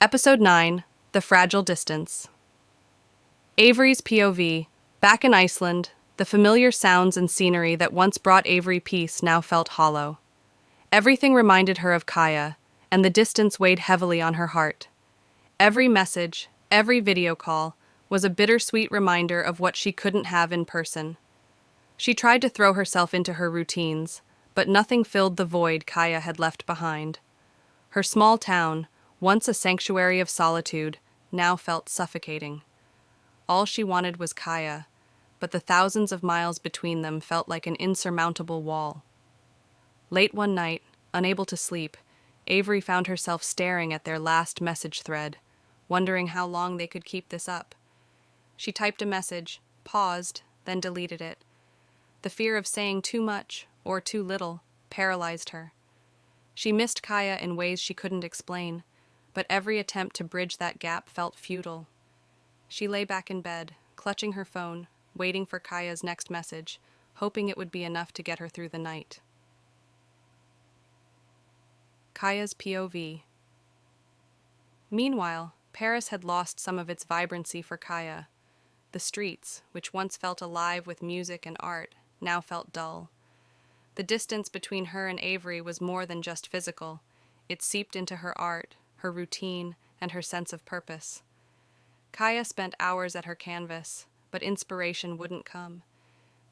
Episode 9 The Fragile Distance. Avery's POV. Back in Iceland, the familiar sounds and scenery that once brought Avery peace now felt hollow. Everything reminded her of Kaia, and the distance weighed heavily on her heart. Every message, every video call, was a bittersweet reminder of what she couldn't have in person. She tried to throw herself into her routines, but nothing filled the void Kaia had left behind. Her small town, once a sanctuary of solitude, now felt suffocating. All she wanted was Kaia, but the thousands of miles between them felt like an insurmountable wall. Late one night, unable to sleep, Avery found herself staring at their last message thread, wondering how long they could keep this up. She typed a message, paused, then deleted it. The fear of saying too much, or too little, paralyzed her. She missed Kaia in ways she couldn't explain, but every attempt to bridge that gap felt futile. She lay back in bed, clutching her phone, waiting for Kaia's next message, hoping it would be enough to get her through the night. Kaia's POV. Meanwhile, Paris had lost some of its vibrancy for Kaia. The streets, which once felt alive with music and art, now felt dull. The distance between her and Avery was more than just physical. It seeped into her art, her routine, and her sense of purpose. Kaia spent hours at her canvas, but inspiration wouldn't come.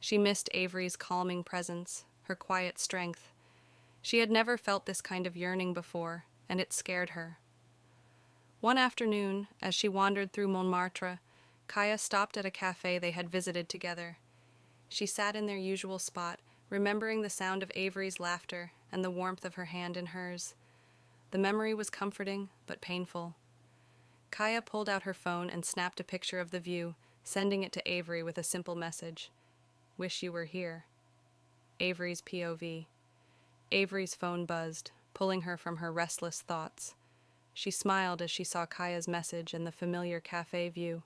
She missed Avery's calming presence, her quiet strength. She had never felt this kind of yearning before, and it scared her. One afternoon, as she wandered through Montmartre, Kaia stopped at a cafe they had visited together. She sat in their usual spot, remembering the sound of Avery's laughter and the warmth of her hand in hers. The memory was comforting, but painful. Kaia pulled out her phone and snapped a picture of the view, sending it to Avery with a simple message. "Wish you were here." Avery's POV. Avery's phone buzzed, pulling her from her restless thoughts. She smiled as she saw Kaia's message and the familiar cafe view.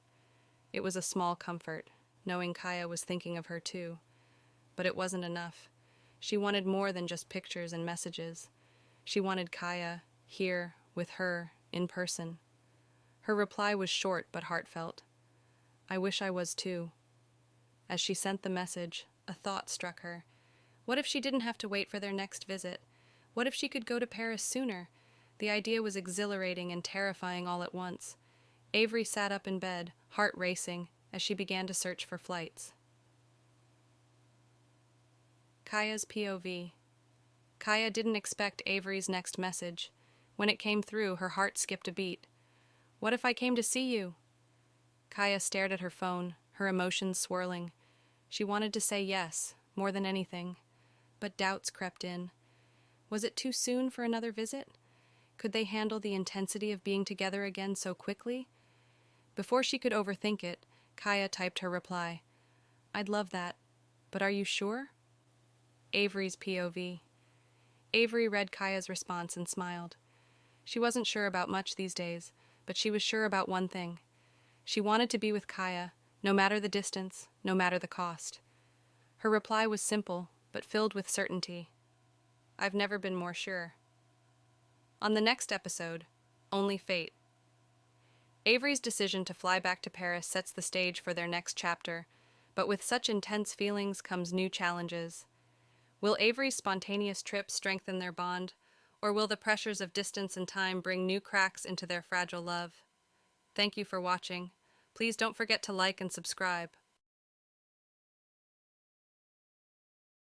It was a small comfort, knowing Kaia was thinking of her too. But it wasn't enough. She wanted more than just pictures and messages. She wanted Kaia, here, with her, in person. Her reply was short but heartfelt. "I wish I was too." As she sent the message, a thought struck her. What if she didn't have to wait for their next visit? What if she could go to Paris sooner? The idea was exhilarating and terrifying all at once. Avery sat up in bed, heart racing, as she began to search for flights. Kaia's POV. Kaia didn't expect Avery's next message. When it came through, her heart skipped a beat. "What if I came to see you?" Kaia stared at her phone, her emotions swirling. She wanted to say yes, more than anything, but doubts crept in. Was it too soon for another visit? Could they handle the intensity of being together again so quickly? Before she could overthink it, Kaia typed her reply. "I'd love that, but are you sure?" Avery's POV. Avery read Kaia's response and smiled. She wasn't sure about much these days, but she was sure about one thing. She wanted to be with Kaia, no matter the distance, no matter the cost. Her reply was simple, but filled with certainty. "I've never been more sure." On the next episode, Only Fate. Avery's decision to fly back to Paris sets the stage for their next chapter, but with such intense feelings comes new challenges. Will Avery's spontaneous trip strengthen their bond, or will the pressures of distance and time bring new cracks into their fragile love? Thank you for watching. Please don't forget to like and subscribe.